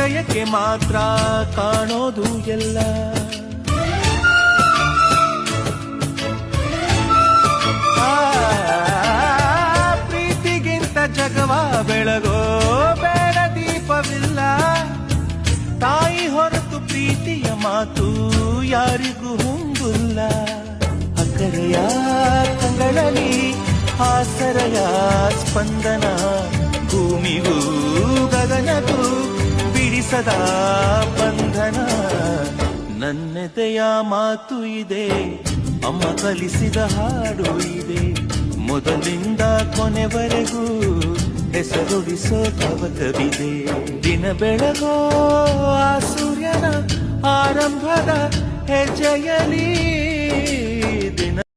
ಹೃದಯಕ್ಕೆ ಮಾತ್ರ ಕಾಣೋದು ಎಲ್ಲ. ಪ್ರೀತಿಗಿಂತ ಜಗವ ಬೆಳಗೋ ಬೇಡ ದೀಪವಿಲ್ಲ. ತಾಯಿ ಹೊರತು ಪ್ರೀತಿಯ ಮಾತು ಯಾರಿಗೂ ಹೊಂದಿಲ್ಲ. ಅಕ್ಕರೆಯ ಕಂಗಳಲ್ಲಿ ಆಸರೆಯ ಸ್ಪಂದನ, ಭೂಮಿಗೂ ಗಗನಗೂ ಬಿಡಿಸದ ಬಂಧನ. ನನ್ನೆದೆಯ ಮಾತು ಇದೆ, ಅಮ್ಮ ಕಲಿಸಿದ ಹಾಡು ಇದೆ. ಮೊದಲಿಂದ ಕೊನೆವರೆಗೂ ಹೆಸರುಡಿಸೋ ತವಕವಿದೆ. ದಿನ ಬೆಳಗೋ ಆ ಸೂರ್ಯನ ಆರಂಭದ ಹೆಜ್ಜೆಯಲಿ